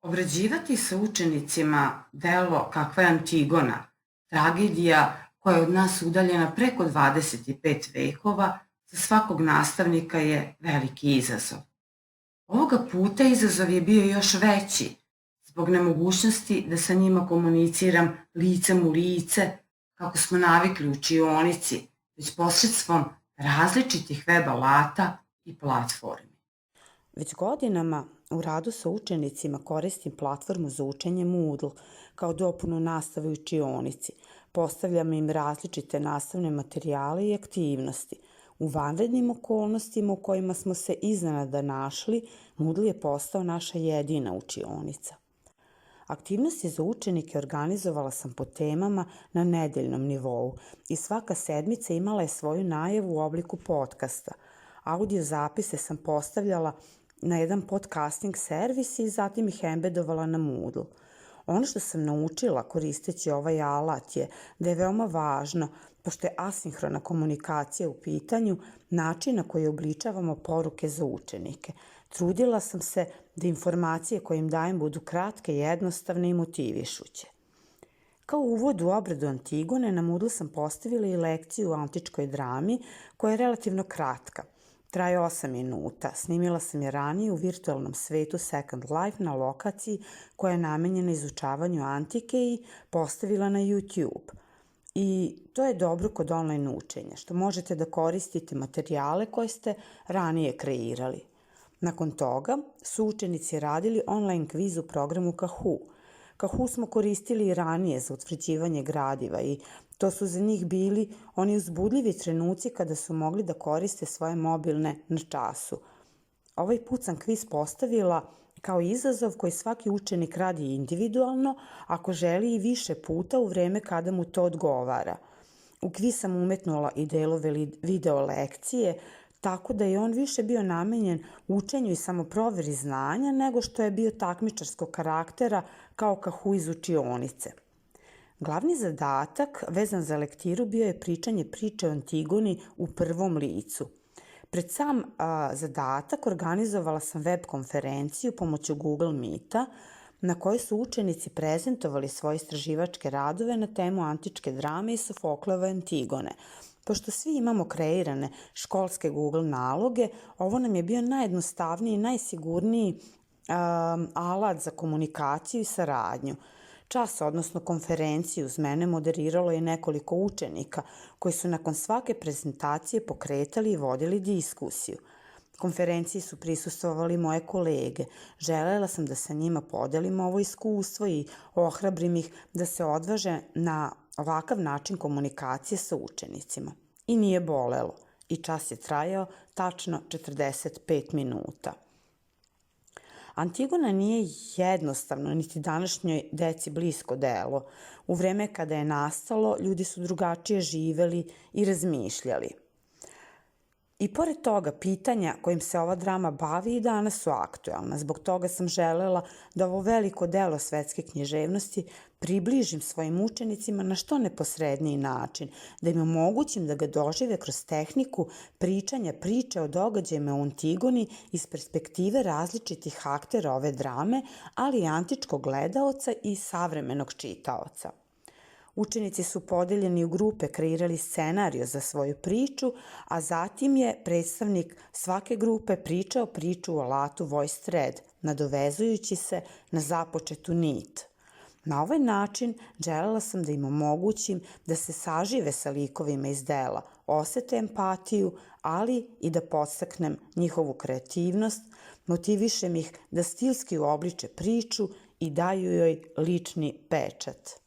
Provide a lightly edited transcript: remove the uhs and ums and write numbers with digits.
Obrađivati sa učenicima delo kakva je Antigona, tragedija koja je od nas udaljena preko 25 vekova, za svakog nastavnika je veliki izazov. Ovoga puta izazov je bio još veći, zbog nemogućnosti da sa njima komuniciram licem u lice, kako smo navikli u učionici, već posredstvom različitih web alata i platformi. Već godinama u radu sa učenicima koristim platformu za učenje Moodle kao dopunu nastave u učionici. Postavljam im različite nastavne materijale i aktivnosti. U vanrednim okolnostima u kojima smo se iznenada našli, Moodle je postao naša jedina učionica. Aktivnosti za učenike organizovala sam po temama na nedeljnom nivou i svaka sedmica imala je svoju najavu u obliku podcasta. Audio zapise sam postavljala na jedan podcasting servis i zatim ih embedovala na Moodle. Ono što sam naučila koristeći ovaj alat je da je veoma važno, pošto je asinhrona komunikacija u pitanju, način na koji obličavamo poruke za učenike. Trudila sam se da informacije koje im dajem budu kratke, jednostavne i motivišuće. Kao uvod u obradu Antigone, na Moodle sam postavila i lekciju o antičkoj drami, koja je relativno kratka. Traje 8 minuta. Snimila sam je ranije u virtualnom svetu Second Life na lokaciji koja je namenjena izučavanju antike i postavila na YouTube. I to je dobro kod online učenja, što možete da koristite materijale koje ste ranije kreirali. Nakon toga su učenici radili online kviz u programu Kahoot. Kahoot smo koristili i ranije za utvrđivanje gradiva i to su za njih bili oni uzbudljivi trenuci kada su mogli da koriste svoje mobilne na času. Ovaj put sam kviz postavila kao izazov koji svaki učenik radi individualno, ako želi i više puta u vreme kada mu to odgovara. U kviz sam umetnula i delove video lekcije, tako da je on više bio namenjen učenju i samoproveri znanja nego što je bio takmičarskog karaktera kao Kahoot iz učionice. Glavni zadatak vezan za lektiru bio je pričanje priče o Antigoni u prvom licu. Pred sam zadatak organizovala sam web konferenciju pomoću Google Meeta na kojoj su učenici prezentovali svoje istraživačke radove na temu antičke drame i Sofoklove Antigone. Pošto svi imamo kreirane školske Google naloge, ovo nam je bio najjednostavniji i najsigurniji alat za komunikaciju i saradnju. Čas, odnosno konferenciju, uz mene moderiralo je nekoliko učenika koji su nakon svake prezentacije pokretali i vodili diskusiju. Konferenciji su prisustvovali moje kolege. Želela sam da sa njima podelim ovo iskustvo i ohrabrim ih da se odvaže na ovakav način komunikacije sa učenicima. I nije bolelo. I čas je trajao tačno 45 minuta. Antigona nije jednostavno, niti današnjoj deci blisko delo. U vreme kada je nastalo, ljudi su drugačije živeli i razmišljali. I pored toga, pitanja kojim se ova drama bavi i danas su aktuelna. Zbog toga sam želela da ovo veliko delo svetske književnosti približim svojim učenicima na što neposredniji način, da im omogućim da ga dožive kroz tehniku pričanja priče o događajima u Antigoni iz perspektive različitih aktera ove drame, ali i antičkog gledaoca i savremenog čitaoca. Učenici su podeljeni u grupe, kreirali scenario za svoju priču, a zatim je predstavnik svake grupe pričao priču u alatu VoiceThread, nadovezujući se na započetu nit. Na ovaj način želela sam da im omogućim da se sažive sa likovima iz dela, osete empatiju, ali i da podstaknem njihovu kreativnost, motivišem ih da stilski uobliče priču i daju joj lični pečat.